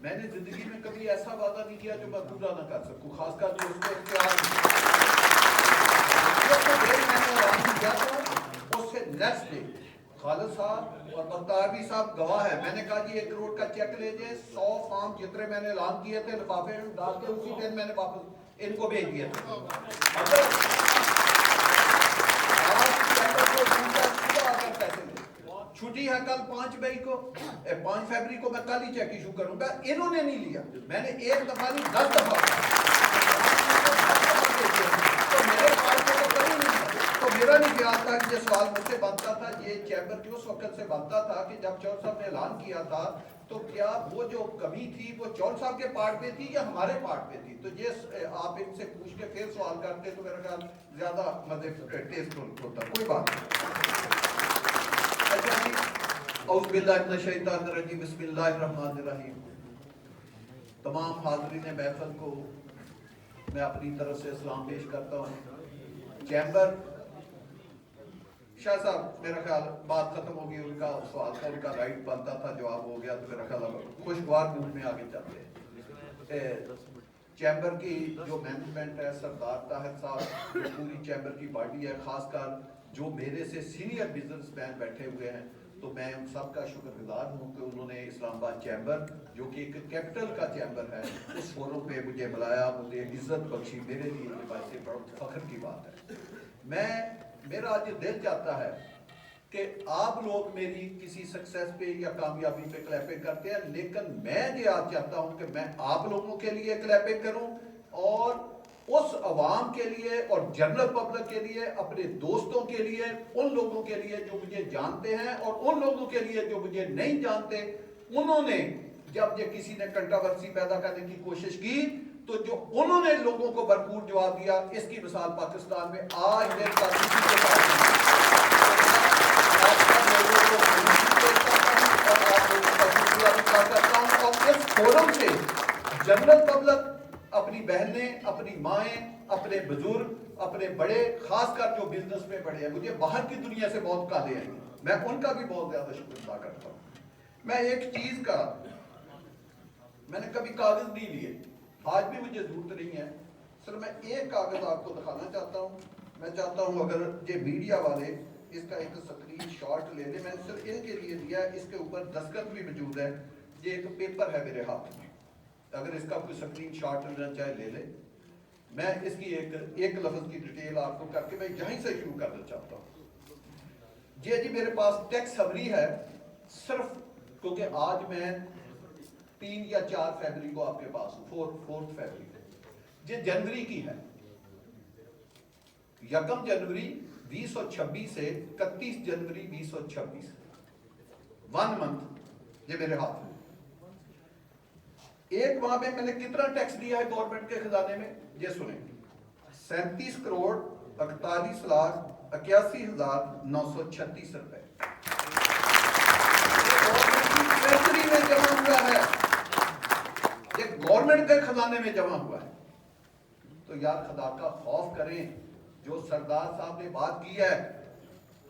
میں نے زندگی میں کبھی ایسا وعدہ نہیں کیا جو میں پورا نہ کر سکوں، خاص کر جو اس کو اختیار کیا تھا اس سے نیکسٹ ڈے خالد صاحب اور بختیار صاحب گواہ ہے، میں نے کہا جی 1 کروڑ کا چیک لے جائیں، 100 فارم جتنے میں نے اعلان کیے تھے لفافے میں ڈال کے اسی دن میں نے واپس ان کو بھیج دیا تھا۔ اگر چھٹی ہے کل 5 مئی کو، 5 فروری کو میں کل ہی چیک ایشو کروں گا، انہوں نے نہیں لیا، میں نے 1 دفعہ نہیں 10 دفعہ تو میرے پاس تو کبھی نہیں تھا۔ تو میرا نہیں خیال تھا کہ یہ سوال مجھ سے بنتا تھا، یہ چیمبر کی اس وقت سے بنتا تھا کہ جب چور صاحب نے اعلان کیا تھا تو کیا وہ جو کمی تھی وہ چور صاحب کے پارٹ پہ تھی یا ہمارے پارٹ پہ تھی؟ تو یہ آپ ان سے پوچھ کے پھر سوال کرتے تو میرا خیال زیادہ مزے ٹیسٹ ہوتا۔ کوئی بات نہیں۔ اعوذ باللہ من الشیطان الرجیم، بسم اللہ الرحمن الرحیم۔ تمام حاضرین محفل کو میں اپنی طرف سے سلام پیش کرتا ہوں۔ چیمبر شاہ صاحب میرا خیال بات ختم ہوگی، ان کا سوال تھا، ان کا رائٹ بنتا تھا، جواب ہو گیا، تو میرا خیال خوشگوار موڈ میں آگے چلتے ہیں۔ چیمبر کی جو مینجمنٹ ہے، سردار طاہر صاحب، جو پوری چیمبر کی باڈی ہے، خاص کر جو میرے سے سینئر بزنس مین بیٹھے ہوئے ہیں، تو میں ان سب کا شکر گزار ہوں کہ انہوں نے اسلام آباد چیمبر جو کہ ایک کیپٹل کا چیمبر ہے، اس فورم پہ مجھے بلایا، مجھے عزت بخشی، میرے لیے یہ باعث بڑا فخر کی بات ہے۔ میرا آج دل چاہتا ہے کہ آپ لوگ میری کسی سکسیس پہ یا کامیابی پہ کلیپنگ کرتے ہیں، لیکن میں یہ آج چاہتا ہوں کہ میں آپ لوگوں کے لیے کلیپنگ کروں اور اس عوام کے لیے اور جنرل پبلک کے لیے، اپنے دوستوں کے لیے، ان لوگوں کے لیے جو مجھے جانتے ہیں اور ان لوگوں کے لیے جو مجھے نہیں جانتے۔ انہوں نے جب یہ کسی نے کنٹراورسی پیدا کرنے کی کوشش کی تو جو انہوں نے لوگوں کو بھرپور جواب دیا، اس کی مثال پاکستان میں آج میرے پاس کسی کے پاس نہیں۔ اور اس فورم سے جنرل پبلک، اپنی بہنیں، اپنی مائیں، اپنے بزرگ، اپنے بڑے، خاص کر جو بزنس میں بڑے ہیں، مجھے باہر کی دنیا سے بہت کالے ہیں، میں ان کا بھی بہت زیادہ شکر ادا کرتا ہوں۔ میں ایک چیز کا، میں نے کبھی کاغذ نہیں لیے، آج بھی مجھے ضرورت نہیں ہے، سر میں ایک کاغذ آپ کو دکھانا چاہتا ہوں۔ میں چاہتا ہوں اگر یہ میڈیا والے اس کا ایک اسکرین شاٹ لے لیں، میں نے صرف ان کے لیے دیا، اس کے اوپر دستخط بھی موجود ہے، یہ ایک پیپر ہے میرے ہاتھ میں، اگر اس کا کوئی اسکرین شاٹ لینا چاہے لے لے۔ میں اس کی ایک لفظ کی ڈیٹیل آپ کو کر کے میں یہیں سے شروع کرنا چاہتا ہوں۔ جی میرے پاس ٹیکس سمری ہے، صرف کیونکہ آج میں 3 یا 4 فروری کو آپ کے پاس ہوں، 4 فروری یہ جنوری کی ہے، 1 جنوری 2026 سے 31 جنوری 2026، 1 منتھ یہ میرے ہاتھ میں۔ ایک ماہ میں نے کتنا ٹیکس دیا ہے گورنمنٹ کے خزانے میں، یہ سنیں، 37 کروڑ 41 لاکھ 81,936 روپے ٹریجری میں جمع ہوا ہے، یہ گورنمنٹ کے خزانے میں جمع ہوا ہے۔ تو یار خدا کا خوف کریں، جو سردار صاحب نے بات کی ہے،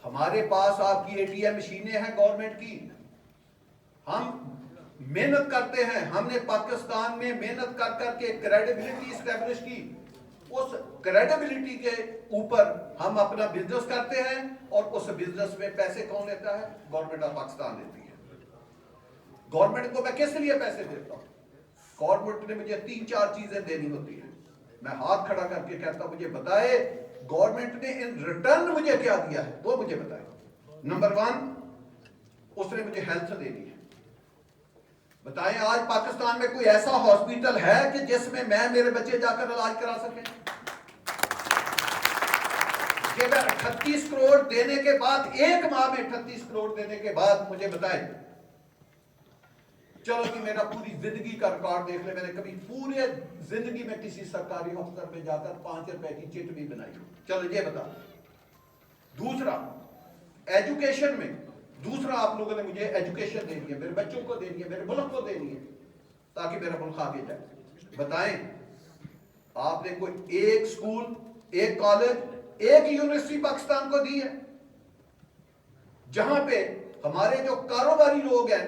ہمارے پاس آپ کی ATM مشینیں ہیں گورنمنٹ کی، ہم محنت کرتے ہیں، ہم نے پاکستان میں محنت کر کر کے کریڈیبلٹی اسٹیبلش کی، اس کریڈیبلٹی کے اوپر ہم اپنا بزنس کرتے ہیں، اور اس بزنس میں پیسے کون لیتا ہے؟ گورنمنٹ آف پاکستان لیتی ہے۔ گورنمنٹ کو میں کس لیے پیسے دیتا ہوں؟ گورنمنٹ نے مجھے 3-4 چیزیں دینی ہوتی ہیں، میں ہاتھ کھڑا کر کے کہتا ہوں مجھے بتائے گورنمنٹ نے ان ریٹرن مجھے کیا دیا ہے، وہ مجھے بتائے۔ نمبر 1 اس نے مجھے ہیلتھ دینی ہے، بتائیں آج پاکستان میں کوئی ایسا ہاسپیٹل ہے کہ جس میں میرے بچے جا کر علاج کرا سکیں؟ کہ میں 38 کروڑ دینے کے بعد، ایک ماہ میں 38 کروڑ دینے کے بعد مجھے بتائیں، چلو کہ میرا پوری زندگی کا ریکارڈ دیکھ لے، میں نے کبھی پورے زندگی میں کسی سرکاری افسر میں جا کر 5 روپے کی چٹ بھی بنائی، چلو یہ بتا۔ دوسرا ایجوکیشن میں، دوسرا آپ لوگوں نے مجھے ایجوکیشن دینی ہے، میرے بچوں کو دینی ہے، میرے ملک کو دینی ہے، تاکہ میرا ملک آگے جائے۔ بتائیں آپ نے کوئی ایک سکول، ایک کالج، ایک یونیورسٹی پاکستان کو دی ہے؟ جہاں پہ ہمارے جو کاروباری لوگ ہیں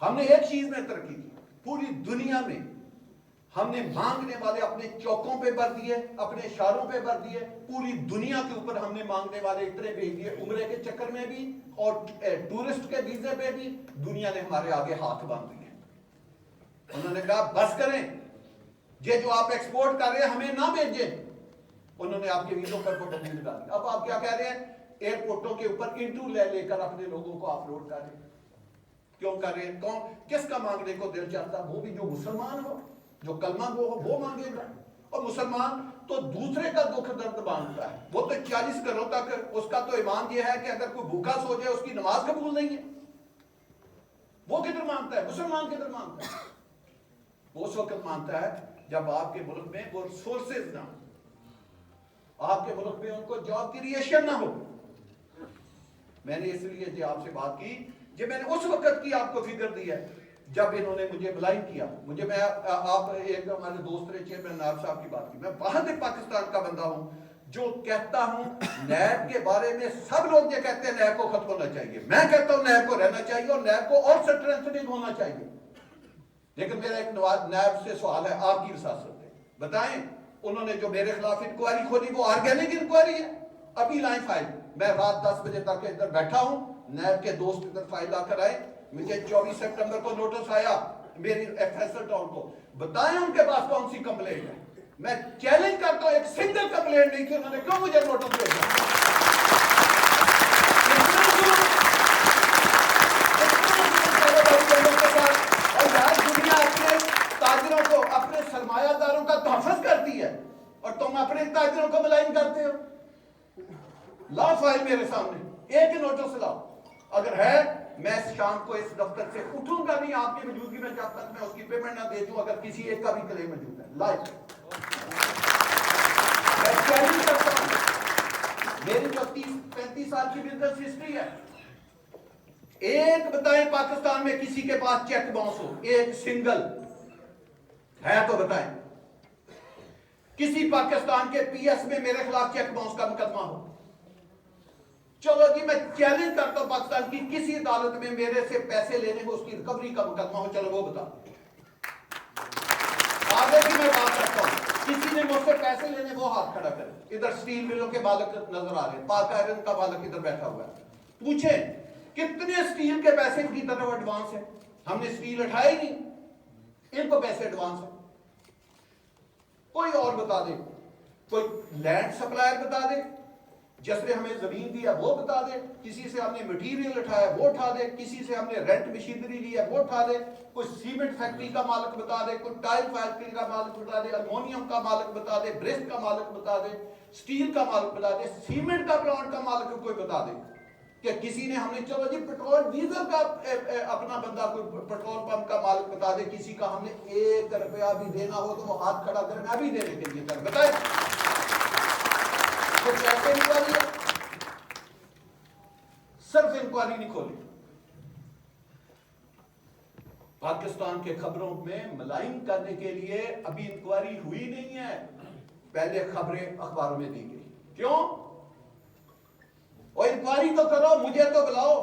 ہم نے ایک چیز میں ترقی کی، پوری دنیا میں ہم نے مانگنے والے اپنے چوکوں پہ بھر دیے، اپنے اشاروں پہ بھر دیے، پوری دنیا کے اوپر ہم نے مانگنے والے اتنے بھیج دیے، عمرے کے چکر میں بھی اور ٹورسٹ کے ویزے پہ بھی دنیا نے ہمارے آگے ہاتھ باندھ دیے۔ انہوں نے کہا بس کریں، یہ جو آپ ایکسپورٹ کر رہے ہیں ہمیں نہ بھیجیں۔ انہوں نے آپ کے ویزوں پر پابندی لگا دی۔ اب آپ کیا کہہ رہے ہیں؟ ایئرپورٹوں کے اوپر انٹرو لے کر اپنے لوگوں کو آپ لوڈ کر رہے ہیں۔ کیوں کر رہے ہیں؟ کون کس کا مانگنے کو دل چاہتا؟ وہ بھی جو مسلمان ہو، جو کلمہ گو ہو، وہ مانگے گا۔ اور مسلمان تو دوسرے کا دکھ درد مانگتا ہے، وہ تو 40 گھروں تک اس کا تو ایمان یہ ہے کہ اگر کوئی بھوکا سو جائے اس کی نماز قبول نہیں ہے۔ وہ کدھر مانگتا ہے؟ مسلمان کدھر مانگتا ہے؟ وہ اس وقت مانگتا ہے جب آپ کے ملک میں وہ سورسز نہ ہو، آپ کے ملک میں ان کو جاب کریشن نہ ہو۔ میں نے اس لیے جی آپ سے بات کی، جب میں نے اس وقت کی آپ کو فکر دی ہے جب انہوں نے مجھے بلائن کیا۔ مجھے میں آپ ایک ہمارے دوست رہے چیئرمین نائب صاحب کی بات کی، میں واحد پاکستان کا بندہ ہوں جو کہتا ہوں نیب کے بارے میں سب لوگ یہ کہتے ہیں نیب کو ختم ہونا چاہیے، میں کہتا ہوں نیب کو رہنا چاہیے اور نیب کو اور سٹرینتھنگ ہونا چاہیے۔ لیکن میرا ایک نیب سے سوال ہے، آپ کی رساست ہے، بتائیں انہوں نے جو میرے خلاف انکوائری کھولی وہ آرگینک انکوائری ہے؟ ابھی لائن فائل، میں رات 10 بجے تک ادھر بیٹھا ہوں، نیب کے دوست ادھر فائل لا کر آئے، مجھے 24 سپٹمبر کو نوٹس آیا میری فیصل ٹاؤن کو، بتائیں ان کے پاس کون سی کمپلینٹ ہے؟ میں چیلنج کرتا ہوں ایک سنگل کمپلینٹ نہیں کہ انہوں نے کیوں مجھے نوٹس بھیجا؟ اور یار دنیا اپنے تاجروں کو، اپنے سرمایہ داروں کا تحفظ کرتی ہے اور تم اپنے تاجروں کو ملائن کرتے ہو۔ لاؤ فائل میرے سامنے، ایک نوٹس لاؤ، اگر ہے میں شام کو اس دفتر سے اٹھوں گا نہیں آپ کی موجودگی میں جب تک میں اس کی پیمنٹ نہ دے دوں اگر کسی ایک کا بھی کلیم موجود ہے۔ لائف میں چیلنج کرتا ہوں، میری جو 30-35 سال کی بزنس ہسٹری ہے، ایک بتائیں پاکستان میں کسی کے پاس چیک باؤنس ہو، ایک سنگل ہے تو بتائیں، کسی پاکستان کے پی ایس میں میرے خلاف چیک باؤنس کا مقدمہ ہو؟ چلو جی میں چیلنج کرتا ہوں پاکستان کی کسی عدالت میں میرے سے پیسے لینے کو اس کی ریکوری کا مقدمہ ہو، چلو وہ بتا۔ آگے کی میں بات کرتا ہوں، کسی نے مجھ سے پیسے لینے وہ ہاتھ کھڑا کرے۔ ادھر سٹیل ملوں کے مالک نظر آ رہے ہیں، پاک آئرن کا مالک ادھر بیٹھا ہوا ہے، پوچھیں کتنے سٹیل کے پیسے ان کی طرف ایڈوانس ہے؟ ہم نے سٹیل اٹھایا ہی نہیں، ان کو پیسے ایڈوانس ہے۔ کوئی اور بتا دے، کوئی لینڈ سپلائر بتا دے جس نے ہمیں زمین دیا وہ بتا دے، کسی سے ہم نے مٹیریل اٹھایا وہ اٹھا دے، کسی سے ہم نے رینٹ مشینری لی ہے وہ اٹھا دے، کوئی سیمنٹ فیکٹری کا مالک بتا دے، کوئی ٹائل فیکٹری کا مالک بتا دے، المونیم کا مالک بتا دے، برسٹ کا مالک بتا دے، سٹیل کا مالک بتا دے، سیمنٹ کا پلانٹ کا مالک کوئی بتا دے کہ کسی نے ہم نے چلو جی پیٹرول ڈیزل کا اپنا بندہ کوئی پیٹرول پمپ کا مالک بتا دے، کسی کا ہم نے 1 روپیہ بھی دینا ہو تو وہ ہاتھ کھڑا کرے میں بھی دینے کے لیے کر بتائے۔ تو کیسے انکوائری ہے؟ صرف انکوائری نہیں کھولی، پاکستان کے خبروں میں ملائن کرنے کے لیے ابھی انکوائری ہوئی نہیں ہے، پہلے خبریں اخباروں میں دی گئی۔ کیوں؟ اور انکوائری تو کرو، مجھے تو بلاؤ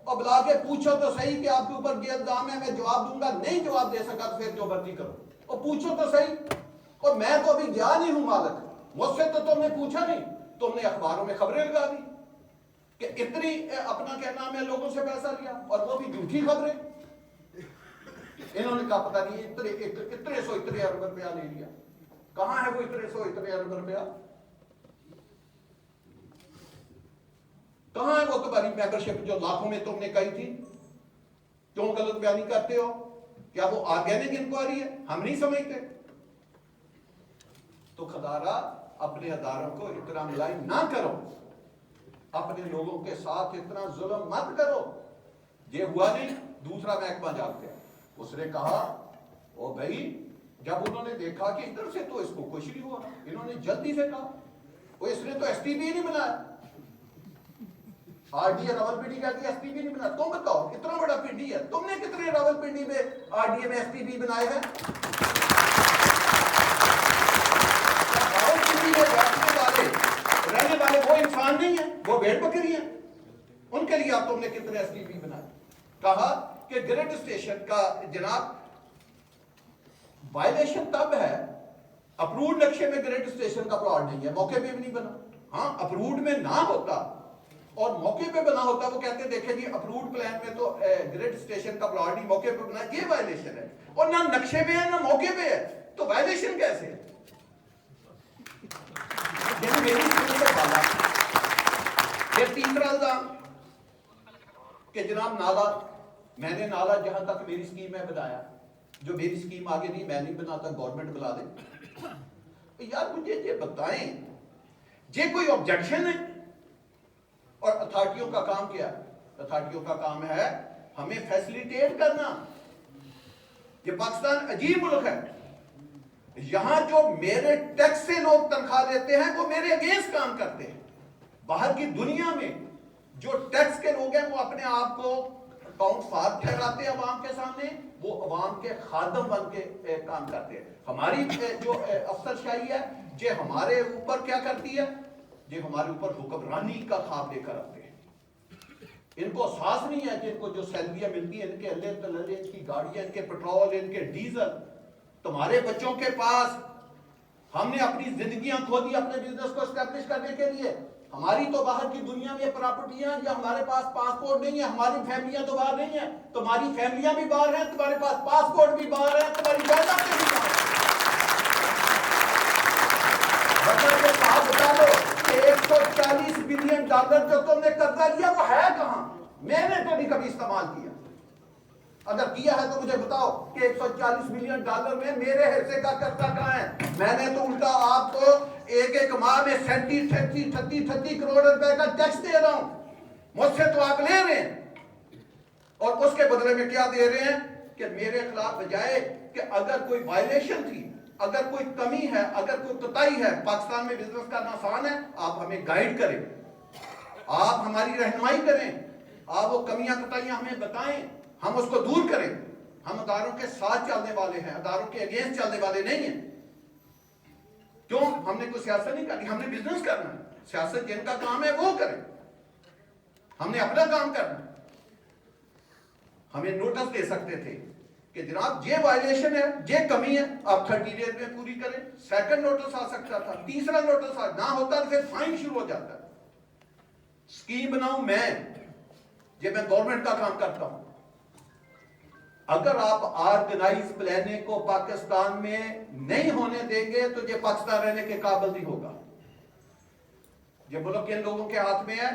اور بلا کے پوچھو تو صحیح کہ آپ کے اوپر یہ الزام ہے، میں جواب دوں گا، نہیں جواب دے سکا تو پھر جو مرضی کرو، اور پوچھو تو صحیح۔ اور میں تو ابھی گیا نہیں ہوں مالک، مجھ سے تو تم نے پوچھا نہیں، تم نے اخباروں میں خبریں لگا دی کہ اتنی اپنا کیا نام ہے لوگوں سے پیسہ لیا، اور وہ بھی جھوٹی خبریں۔ انہوں نے کہا پتہ نہیں اتنے ارب روپیہ لے لیا، کہاں ہے وہ اتنے ارب روپیہ؟ کہاں ہے وہ تمہاری میمبرشپ جو لاکھوں میں تم نے کہی تھی؟ کیوں غلط بیانی کرتے ہو؟ کیا وہ آرگینک انکوائری ہے؟ ہم نہیں سمجھتے۔ تو خدارہ اپنے اداروں کو اتنا ملائن نہ کرو، اپنے لوگوں کے ساتھ اتنا ظلم مت کرو۔ یہ ہوا نہیں، دوسرا محکمہ جاگ گیا، اس نے کہا او بھائی، جب انہوں نے دیکھا کہ ادھر سے تو اس کو کچھ نہیں ہوا، انہوں نے جلدی سے کہا وہ اس نے تو ایس ٹی پی نہیں بنایا، R D A Rawal Pindi کہتی ہے ایس ٹی پی نہیں بنایا۔ تم بتاؤ اتنا بڑا پنڈی ہے، تم نے کتنے راول پنڈی میں آر ڈی اے میں ایس ٹی پی بنائے ہیں؟ راول پنڈی میں بیٹھنے والے رہنے والے وہ انسان نہیں ہیں، وہ بھیڑ بکری ہیں، ان کے لیے آپ تم نے کتنے ایس ٹی پی بنائے؟ کہا کہ گریڈ اسٹیشن کا جناب وائلیشن تب ہے، اپروڈ نقشے میں گریڈ اسٹیشن کا پلاٹ نہیں ہے، موقع پہ بھی نہیں بنا. ہاں اپروڈ میں نہ ہوتا اور موقع پہ بنا ہوتا، وہ کہتے ہیں دیکھیں جی اپروڈ پلان میں تو گریڈ اسٹیشن کا پلاٹ نہیں، موقع پہ بنا، یہ وائلیشن ہے. اور نہ نقشے میں ہے نہ موقع پہ ہے، تو وائلیشن کیسے ہے؟ یعنی میری اسکیم سے بالا. پھر تیسرا الزام کہ جناب نالا، میں نے نالا جہاں تک میری اسکیم میں بنایا، جو میری اسکیم آگے نہیں میں نہیں بناتا، گورنمنٹ بنا دے. یار مجھے یہ بتائیں، یہ کوئی آبجیکشن ہے؟ اور اتھارٹیوں کا کام کیا ہے؟ اتھارٹیوں کا کام ہے ہمیں فیسلیٹیٹ کرنا. یہ پاکستان عجیب ملک ہے، یہاں جو میرے ٹیکس سے لوگ تنخواہ دیتے ہیں وہ میرے اگینسٹ کام کرتے ہیں. باہر کی دنیا میں جو ٹیکس کے لوگ ہیں وہ اپنے آپ کو اکاؤنٹ فار ٹھہراتے ہیں عوام کے سامنے، وہ عوام کے خادم بن کے کام کرتے ہیں. ہماری جو افسر شاہی ہے یہ ہمارے اوپر کیا کرتی ہے؟ یہ ہمارے اوپر حکمرانی کا خواب لے کر آتے ہیں. ان کو احساس نہیں ہے کہ ان کو جو سیلریاں ملتی ہیں، ان کے اللہ تللے، ان کی گاڑیاں، ان کے پیٹرول، ان کے ڈیزل. تمہارے بچوں کے پاس ہم نے اپنی زندگیاں کھو دی اپنے بزنس کو اسٹیبلش کرنے کے لیے. ہماری تو باہر کی دنیا میں پراپرٹیاں، یا ہمارے پاس پاسپورٹ نہیں ہے، ہماری فیملیاں تو باہر نہیں ہیں، تمہاری فیملیاں بھی باہر ہیں، تمہارے پاس پاسپورٹ بھی باہر ہے، تمہاری جائیدادیں بھی باہر ہیں. مطلب یہ صاحب بتا دو کہ $140 بلین جو تم نے قرضہ لیا وہ ہے کہاں؟ میں نے تو نہیں کبھی استعمال کیا. اگر کیا ہے تو مجھے بتاؤ کہ $140 بلین میں میرے حصے کا قرضہ کہاں ہے؟ میں نے تو الٹا آپ کو ایک ماہ میں 37 کروڑ روپے کا ٹیکس دے رہا ہوں. مجھ سے تو آپ لے رہے ہیں، اور اس کے بدلے میں کیا دے رہے ہیں کہ میرے خلاف بجائے کہ اگر کوئی وائلیشن تھی، اگر کوئی کمی ہے، اگر کوئی کوتاہی ہے، پاکستان میں بزنس کرنا آسان ہے، آپ ہمیں گائیڈ کریں، آپ ہماری رہنمائی کریں، آپ وہ کمیاں کوتاہیاں ہمیں بتائیں، ہم اس کو دور کریں. ہم اداروں کے ساتھ چلنے والے ہیں، اداروں کے اگینسٹ چلنے والے نہیں ہیں. کیوں؟ ہم نے کوئی سیاست نہیں کرنی، ہم نے بزنس کرنا ہے. سیاست جن کا کام ہے وہ کریں، ہم نے اپنا کام کرنا. ہمیں نوٹس دے سکتے تھے کہ جناب یہ وائلیشن ہے، یہ کمی ہے، آپ 30 ڈیز میں پوری کریں. سیکنڈ نوٹس آ سکتا تھا، تیسرا نوٹس نہ ہوتا تو پھر فائن شروع ہو جاتا. اسکیم بناؤں میں، یہ میں گورنمنٹ کا کام کرتا ہوں. اگر آپ آرگنائز پلاننگ کو پاکستان میں نہیں ہونے دیں گے تو یہ پاکستان رہنے کے قابل نہیں ہوگا. یہ ملک کن لوگوں کے ہاتھ میں ہے؟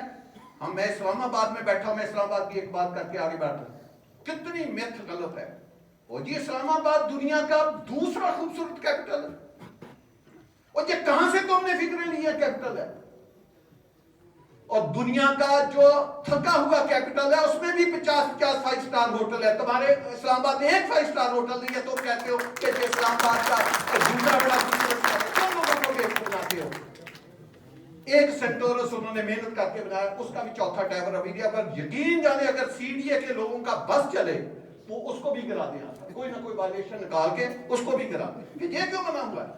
میں اسلام آباد میں بیٹھا ہوں، میں اسلام آباد کی ایک بات کر کے آگے بیٹھا ہوں. کتنی میتھ غلط ہے. اور جی اسلام آباد دنیا کا دوسرا خوبصورت کیپٹل ہے، اور یہ کہاں سے تم نے فکریں لی ہے کیپٹل ہے؟ اور دنیا کا جو تھکا ہوا کیپٹل ہے اس میں بھی 50 5 سٹار ہوٹل ہے. تمہارے اسلام آباد میں ایک 5 سٹار ہوٹل نہیں ہے. تم کہتے ہو کہ یہ اسلام آباد کا دوسرا بڑا خوبصورت شہر ہے. کیوں لوگوں کو بیوقوف بناتے ہو؟ ایک سینٹورس انہوں نے محنت کر کے بنایا، اس کا بھی چوتھا ٹائمر ابھی دیا. پر یقین جانے اگر CDA کے لوگوں کا بس چلے وہ اس کو بھی گرا دیں، کوئی نہ کوئی وائلیشن نکال کے اس کو بھی گرا دیں کہ یہ کیوں بنا ہوا ہے.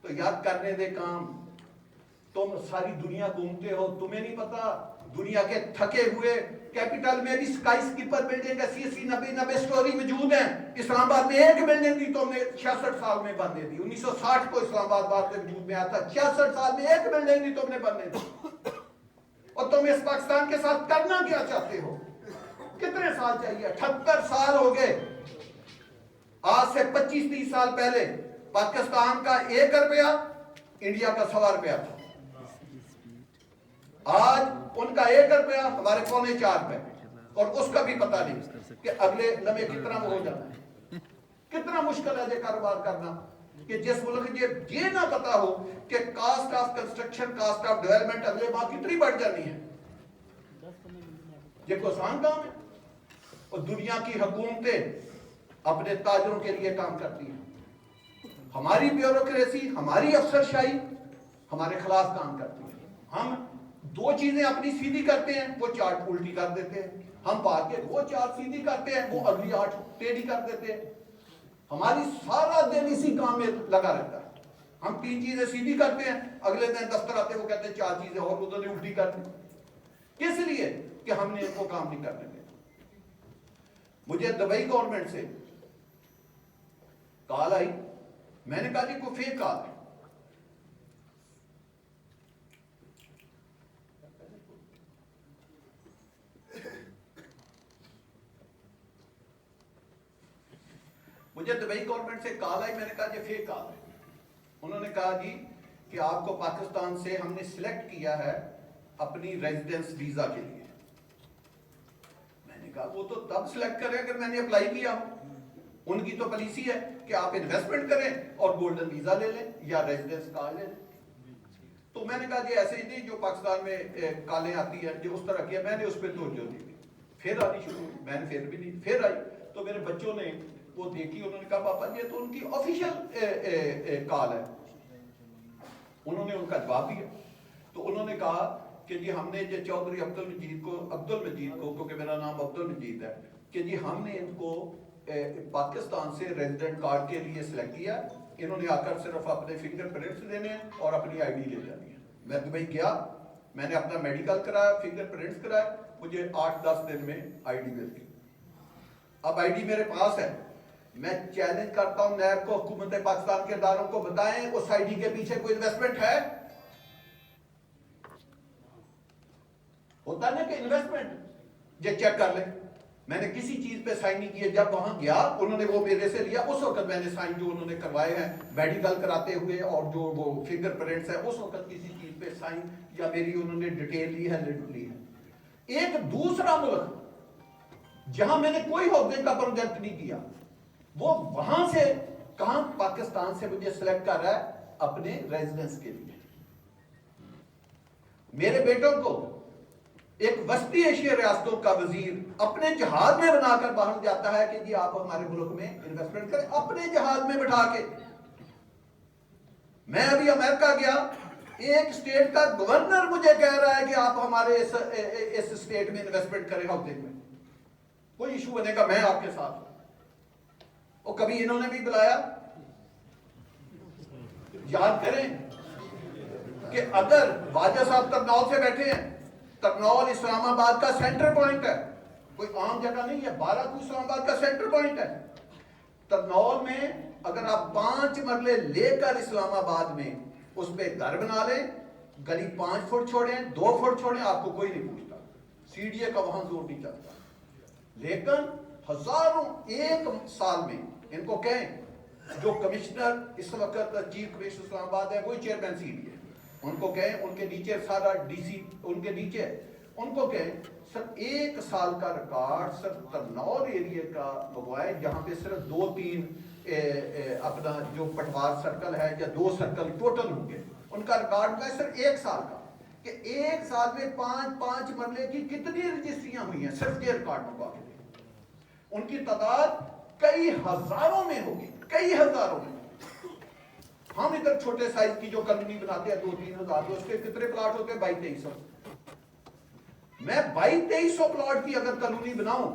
تو یاد کرنے دے کام. تم ساری دنیا گھومتے ہو، تمہیں نہیں پتا دنیا کے تھکے ہوئے کیپٹل میں بھی سکائی سکیپر بلڈنگ 80 سٹوری موجود ہیں. اسلام آباد میں ایک بلڈنگ بھی تم نے 66 سال میں بننے دی. 1960 کو اسلام آباد کے وجود میں آیا تھا، 66 سال میں ایک بلڈنگ بھی تم نے بننے دی. اور تم اس پاکستان کے ساتھ کرنا کیا چاہتے ہو؟ کتنے سال چاہیے؟ 78 سال ہو گئے. آج سے 25-30 سال پہلے پاکستان کا 1 روپیہ انڈیا کا 1.25 روپیہ تھا. آج ان کا 1 روپیہ ہمارے 4.25 روپے، اور اس کا بھی پتہ نہیں کہ اگلے لمحے کتنا وہ ہو جانا ہے. کتنا مشکل ہے یہ کاروبار کرنا کہ جس ملک یہ نہ پتا ہو کہ cost of construction, cost of development اگلے ماہ کتنی بڑھ جانی ہے. یہ کوئی آسان کام ہے؟ اور دنیا کی حکومتیں اپنے تاجروں کے لیے کام کرتی ہیں. ہماری بیوروکریسی، ہماری افسر شاہی ہمارے خلاف کام کرتی ہے. ہم 2 چیزیں اپنی سیدھی کرتے ہیں، وہ 4 الٹی کر دیتے ہیں. ہم بات کے وہ 4 سیدھی کرتے ہیں، وہ اگلی 8 ٹیڑھی کر دیتے ہیں. ہماری سارا دن اسی کام میں لگا رہتا ہے. ہم 3 چیزیں سیدھی کرتے ہیں، اگلے دن دفتر آتے وہ کہتے ہیں 4 چیزیں اور ادھر نے الٹی کر دی. کس لیے؟ کہ ہم نے ان کو کام نہیں کرنے دیا. مجھے دبئی گورنمنٹ سے کال آئی، میں نے کہا جی کوئی فیک کال ہے، مجھے دبئی گورنمنٹ سے کال آئی، میں نے کہا جی فیک کال ہے۔ انہوں نے کہا جی کہ آپ کو پاکستان سے ہم نے سلیکٹ کیا ہے اپنی ریزیڈنس ویزا کے لیے۔ میں نے کہا وہ تو تب سلیکٹ کریں اگر میں نے اپلائی کیا ہو، ان کی تو پالیسی ہے کہ آپ انویسٹمنٹ کریں اور گولڈن ویزا لے لیں یا ریزیڈنس کارڈ لے لیں۔ تو میں نے کہا جی ایسے ہی نہیں جو پاکستان میں کالیں آتی ہیں جو اس طرح کیا، میں نے اس پہ توجہ دی، پھر آنی شروع ہوئی، میں نے پھر بھی نہیں، پھر آئی تو میرے بچوں نے وہ دیکھی، انہوں نے کہا پاپا یہ تو ان کی آفیشیل کال ہے۔ انہوں نے ان کا جواب دیا، تو انہوں نے کہا کہ جی ہم نے جو چودھری عبد المجید کو کیونکہ میرا نام عبد المجید ہے، کہ جی ہم نے ان کو پاکستان سے ریزیڈنٹ کارڈ کے لیے سلیکٹ کیا، انہوں نے آ کر صرف اپنے فنگر پرنٹس دینے ہیں اور اپنی آئی ڈی لے جانی ہے۔ میں دبئی گیا، میں نے اپنا میڈیکل کرایا، فنگر پرنٹس کرایا، مجھے 8-10 دن میں آئی ڈی مل گئی۔ اب آئی ڈی میرے پاس ہے، میں چیلنج کرتا ہوں نیب کو، حکومت پاکستان کے اداروں کو بتائیں اس آئی ڈی کے پیچھے کوئی انویسٹمنٹ ہے؟ ہوتا نا کہ انویسٹمنٹ، یہ چیک کر لیں۔ میں نے کسی چیز پہ سائن نہیں کیے، جب وہاں گیا انہوں نے وہ میرے سے لیا، اس وقت میں نے سائن جو انہوں نے کروائے ہیں میڈیکل کراتے ہوئے اور جو وہ فنگر پرنٹس ہے، اس وقت کسی چیز پہ سائن یا میری انہوں نے ڈیٹیل لی ہے لی ہے۔ ایک دوسرا ملک جہاں میں نے کوئی عہدے کا پروجیکٹ نہیں کیا، وہ وہاں سے کہاں پاکستان سے مجھے سلیکٹ کر رہا ہے اپنے ریزیڈنس کے لیے۔ میرے بیٹوں کو ایک وسطی ایشیا ریاستوں کا وزیر اپنے جہاز میں بنا کر باہر جاتا ہے کہ جی آپ ہمارے ملک میں انویسٹمنٹ کریں، اپنے جہاز میں بٹھا کے۔ میں ابھی امریکہ گیا، ایک اسٹیٹ کا گورنر مجھے کہہ رہا ہے کہ آپ ہمارے اس اسٹیٹ میں انویسٹمنٹ کریں، ہفتے میں کوئی ایشو بنے گا میں آپ کے ساتھ ہوں۔ اور کبھی انہوں نے بھی بلایا، یاد کریں کہ اگر واجہ صاحب ترنول سے بیٹھے ہیں، ترنول اسلام آباد کا سینٹر پوائنٹ ہے، کوئی عام جگہ نہیں ہے، 12 کو اسلام آباد کا سینٹر پوائنٹ ہے۔ ترنول میں اگر آپ 5 مرلے لے کر اسلام آباد میں اس پہ گھر بنا لیں، گلی 5 فٹ چھوڑیں 2 فٹ چھوڑیں، آپ کو کوئی نہیں پوچھتا، سی ڈی اے کا وہاں زور نہیں چلتا۔ لیکن ہزاروں ایک سال میں ان کو کہیں، جو کمشنر اس وقت چیف کمشنر اسلام آباد ہے وہی چیئرمین سی ڈی ہے، ان کو کہیں، ان کے نیچے سارا ڈی سی ان کے نیچے، ان کو کہیں سر 1 سال کا ریکارڈ صرف ترنول ایریے کا منگوائے، جہاں پہ صرف 2-3 اپنا جو پٹوار سرکل ہے یا 2 سرکل ٹوٹل ہوں گے، ان کا ریکارڈ ہے صرف 1 سال کا، کہ 1 سال میں 5 مرلے کی کتنی رجسٹریاں ہوئی ہیں، صرف یہ ریکارڈ منگوا کے۔ ان کی تعداد کئی ہزاروں میں ہوگی، کئی ہزاروں میں۔ ہم ادھر چھوٹے سائز کی جو کالونی بناتے ہیں 2-3 ہزار، اس کے کتنے پلاٹ ہوتے ہیں؟ 2200-2300۔ میں 2200 پلاٹ کی اگر کالونی بناؤں،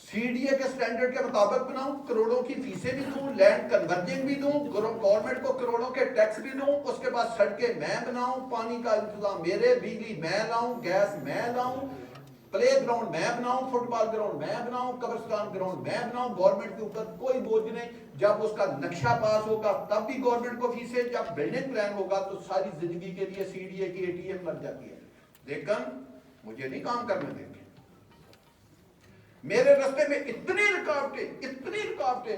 سی ڈی اے کے سٹینڈرڈ کے مطابق بناؤں، کروڑوں کی فیسیں بھی دوں، لینڈ کنورجنگ بھی دوں، گورنمنٹ کو کروڑوں کے ٹیکس بھی دوں، اس کے بعد سڑکیں میں بناؤں، پانی کا انتظام میرے، بجلی میں لاؤں، گیس میں لاؤں، پلے گراؤنڈ میں بناؤں، فٹ بال گراؤنڈ میں بناؤں، قبرستان گراؤنڈ میں بناؤں، گورنمنٹ کے اوپر کوئی بوجھ نہیں۔ جب اس کا نقشہ پاس ہوگا تب بھی گورنمنٹ کو فیسیں، جب بلڈنگ پلان ہوگا تو ساری زندگی کے لیے سی ڈی اے کی ATM لگ جاتی ہے۔ لیکن مجھے نہیں کام کرنے دیں گے۔ میرے رستے میں اتنی رکاوٹیں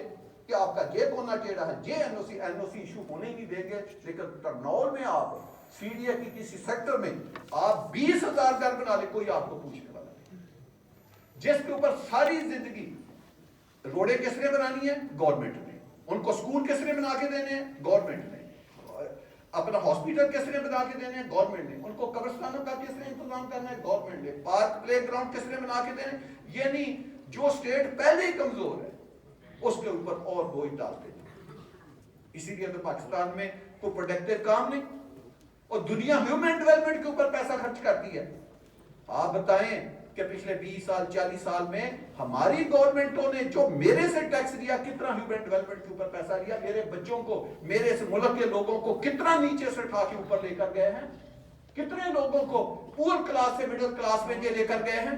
کہ آپ کا یہ کونا ٹیڑھا ہے، یہ این او سی ایشو ہونے نہیں دیں گے۔ لیکن ترنول میں آپ سی ڈی اے کی کسی سیکٹر میں آپ 20,000 گھر بنا لیں، کوئی آپ کو پوچھنے والا نہیں، جس کے اوپر ساری زندگی۔ روڈیں کس نے بنانی ہے؟ گورنمنٹ نے۔ ان کو سکول کس نے بنا کے دینے ہیں؟ گورنمنٹ نے۔ اپنا ہاسپٹل کس نے بنا کے دینے ہیں؟ گورنمنٹ نے۔ ان کو قبرستانوں کا کس نے انتظام کرنا ہے؟ گورنمنٹ نے۔ پارک پلے گراؤنڈ کس نے بنا کے دینے ہیں؟ یہ نہیں جو اسٹیٹ پہلے ہی کمزور ہے اس کے اوپر اور بوجھ ڈالتے ہیں۔ اسی لیے تو پاکستان میں کوئی پروڈکٹیو کام نہیں، اور دنیا ہیومن ڈیولپمنٹ کے اوپر پیسہ خرچ کرتی ہے۔ آپ بتائیں کہ پچھلے 20 سال 40 سال میں ہماری گورنمنٹوں نے جو میرے سے ٹیکس لیا، کتنا ہیومن ڈیولپمنٹ کے اوپر پیسہ لیا، میرے بچوں کو، میرے اس ملک کے لوگوں کو کتنا نیچے سے اٹھا کے اوپر لے کر گئے ہیں، کتنے لوگوں کو پور کلاس سے مڈل کلاس میں یہ لے کر گئے ہیں،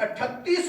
38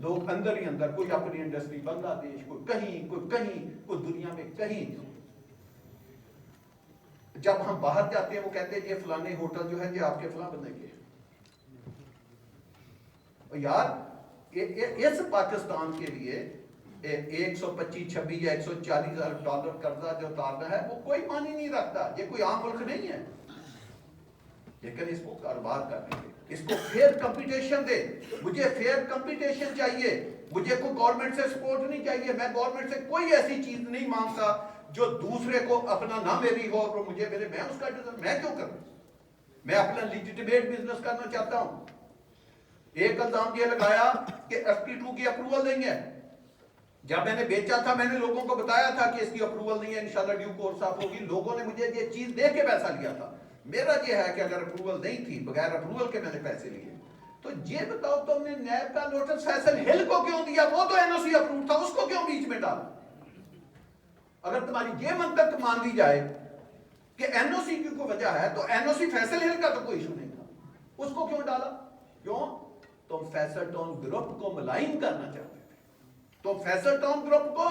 لوگ اندر ہی اندر، کوئی اپنی انڈسٹری بنگلہ دیش، کوئی کہیں کوئی کہیں، کوئی دنیا میں کہیں. جب ہم باہر جاتے ہیں وہ کہتے ہیں یہ فلانے ہوٹل جو ہے یہ آپ کے فلاں بندے کے. یار اس پاکستان کے لیے 125-26 یا 140 ہزار ڈالر قرضہ جو اتارنا ہے وہ کوئی معنی نہیں رکھتا. یہ کوئی عام ملک نہیں ہے. لیکن اس کو کاروبار کرنے دے، اس کو فیئر کمپٹیشن دے. مجھے فیئر کمپٹیشن چاہیے، مجھے کوئی گورنمنٹ سے سپورٹ نہیں چاہیے. میں گورنمنٹ سے کوئی ایسی چیز نہیں مانگتا جو دوسرے کو اپنا نہ میری ہو اور مجھے میرے. میں اس کا ڈیزائن میں کیوں کروں؟ میں اپنا لیجیٹیمیٹ بزنس کرنا چاہتا ہوں. ایک الزام یہ لگایا کہ FT2 کی اپروول نہیں ہے. جب میں نے بیچا تھا میں نے لوگوں کو بتایا تھا کہ اس کی اپروول نہیں ہے، انشاءاللہ ڈیو کورس آپ ہوگی. لوگوں نے مجھے یہ چیز دے کے پیسہ لیا تھا. میرا یہ ہے کہ اگر اپروول نہیں تھی، بغیر اپروول کے میں نے پیسے لیے. تو یہ بتاؤ تم نے نیب کا نوٹس فیصل ہل کو کیوں دیا؟ وہ تو NOC اپروو تھا، اس کو کیوں بیچ میں ڈالا؟ اگر تمہاری یہ منطق مان لی جائے کہ NOC کی کوئی وجہ ہے تو NOC فیصل ہل کا تو کوئی ایشو نہیں تھا، اس کو کیوں ڈالا؟ کیوں؟ تم فیصل ٹاؤن گروپ کو ملائن کرنا چاہتے تھے، تو فیصل ٹاؤن گروپ کو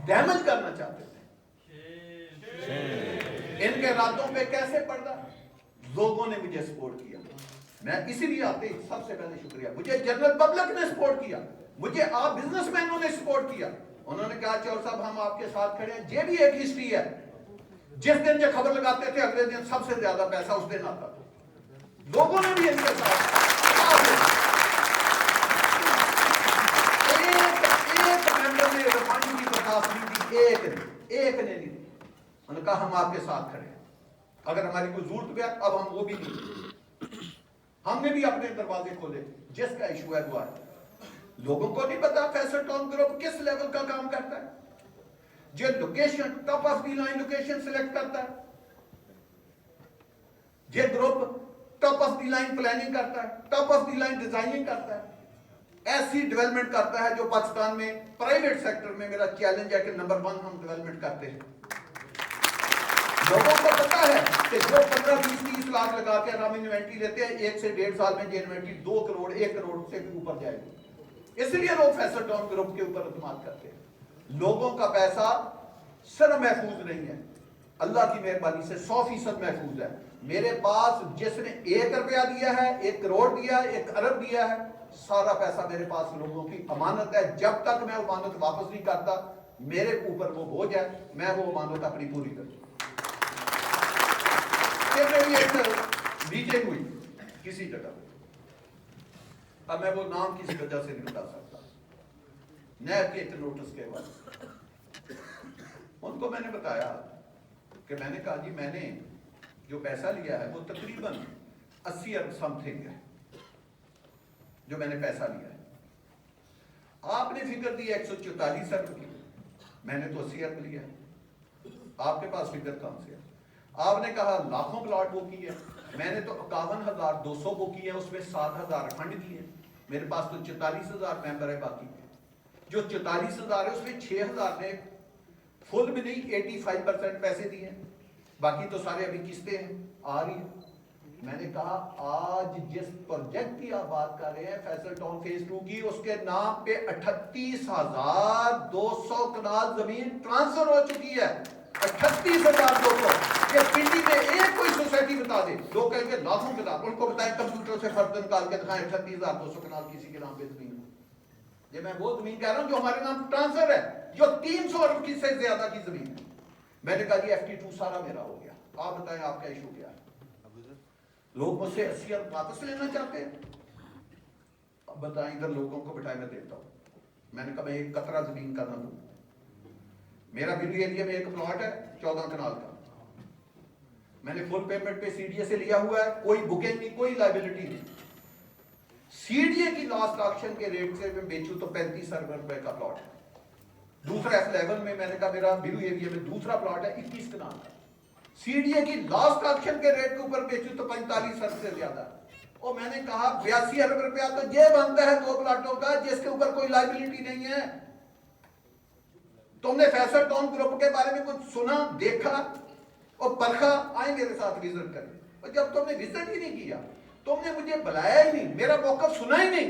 ڈیمیج کرنا چاہتے تھے. ان کے راتوں پہ کیسے پڑا؟ لوگوں نے مجھے سپورٹ کیا. میں اسی لیے آتے ہی سب سے پہلے شکریہ، مجھے جنرل پبلک نے سپورٹ کیا، مجھے آپ بزنس مینوں نے سپورٹ کیا. انہوں نے کہا چور صاحب ہم آپ کے ساتھ کھڑے ہیں. یہ بھی ایک ہسٹری ہے. جس دن یہ خبر لگاتے تھے اگلے دن سب سے زیادہ پیسہ اس دن آتا تھا. لوگوں نے بھی ان کے ساتھ ایک ممبر نے رفانڈ کی درخواست نہیں دی، ایک نے نہیں دی. انہوں نے کہا ہم آپ کے ساتھ کھڑے ہیں، اگر ہماری کوئی ضرورت پہ اب ہم وہ بھی نہیں. ہم نے بھی اپنے دروازے کھولے. جس کا ایشو ہے وہ ہے. لوگوں کو نہیں پتا فیصل ٹاؤن گروپ کس لیول کا کام کرتا ہے. جو location top of the line location select کرتا ہے، یہ group top of the line planning کرتا ہے، top of the line designing کرتا ہے، ایسی ڈیولپمنٹ کرتا ہے جو پاکستان میں پرائیویٹ سیکٹر میں میرا چیلنج ہے کہ نمبر 1 ہم ڈیولپمنٹ کرتے ہیں. لوگوں کو پتا ہے کہ جو 15-20-30 لاکھ لگا کے ہم انوینٹری لیتے ہیں، 1 سے 1.5 سال میں یہ انوینٹری 2 کروڑ 1 کروڑ سے اوپر جائے گی. اس لیے لوگ فیصل ٹاؤن گروپ کے اوپر اعتماد کرتے ہیں. لوگوں کا پیسہ صرف محفوظ نہیں ہے، اللہ کی مہربانی سے 100% محفوظ ہے. میرے پاس جس نے 1 روپیہ دیا ہے، 1 کروڑ دیا ہے، 1 ارب دیا ہے، سارا پیسہ میرے پاس لوگوں کی امانت ہے. جب تک میں امانت واپس نہیں کرتا میرے اوپر وہ بوجھ ہے، میں وہ امانت اپنی پوری کروں. میری ایک میٹنگ ہوئی کسی جگہ، اب میں وہ نام کسی وجہ سے نہیں بتا سکتا، نیب کے ایک نوٹس کے بعد ان کو میں نے بتایا کہ میں نے کہا جی میں نے جو پیسہ لیا ہے وہ تقریباً 80 ارب سم تھنگ ہے جو میں نے پیسہ لیا ہے. آپ نے فکر دی 144 ارب کی، میں نے تو 80 ارب لیا ہے. آپ کے پاس فکر کہاں سے ہے؟ آپ نے کہا لاکھوں پلاٹ وہ کی ہے، میں نے تو 51,200 وہ کی ہے، اس میں 7,000 فنڈ دیے. میرے پاس تو 44,000 ممبر ہے. باقی جو 44,000 ہے اس میں 6,000 نے فل بھی نہیں 85% پیسے دیے، باقی تو سارے ابھی قسطیں ہیں آ رہی ہیں. میں نے کہا آج جس پروجیکٹ کی آپ بات کر رہے ہیں فیصل ٹاؤن فیز 2 کی، اس کے نام پہ 38,200 کنال زمین ٹرانسفر ہو چکی ہے. 38,200. یہ پنڈی میں ایک کوئی سوسائٹی بتا دے، لوگ کہیں گے لاکھوں کنال، ان کو بتائیں کمپیوٹر سے فرد نکال کے دکھائیں 38,200 کنال کسی کے نام پہ زمین. یہ میں وہ زمین کہہ رہا ہوں جو ہمارے نام ٹرانسفر ہے، جو 300 ارب کی سے زیادہ کی زمین ہے. میں نے کہا جی FT2 سارا میرا ہو گیا، آپ بتائیں آپ کا ایشو کیا ہے؟ لوگ مجھ سے 80 ارب واپس لینا چاہتے ہیں. اب بتائیں ادھر لوگوں کو بٹھائے میں دیتا ہوں. میں نے کہا میں ایک قطرہ زمین کا نہ دوں. میرا بلی ایریا میں ایک پلاٹ ہے 14 کنال کا، میں نے فل پیمنٹ پہ CDA سے لیا ہوا ہے، کوئی بکنگ نہیں، کوئی لائبلٹی نہیں. CDA کی لاسٹ آکشن کے ریٹ سے میں بیچوں تو 35 ارب روپے کا پلاٹ ہے. دوسرا F11 میں نے کہا میرا بیرو ایریا میں دوسرا پلاٹ ہے 21 کنال کا، CDA کی لاسٹ آکشن کے ریٹ کے اوپر بیچوں تو 45 ارب سے زیادہ. اور میں نے کہا 82 ارب روپیہ تو یہ بنتا ہے 2 پلاٹوں کا جس کے اوپر کوئی لائبلٹی نہیں ہے. تم نے فیصل ٹاؤن گروپ کے بارے میں کچھ سنا، دیکھا اور پرکھا؟ آئیں میرے ساتھ وزٹ کریں. اور جب تم نے وزٹ ہی نہیں کیا، تم نے مجھے بلایا ہی نہیں، میرا موقف سنا ہی نہیں،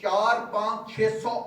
400-500-600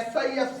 SIFC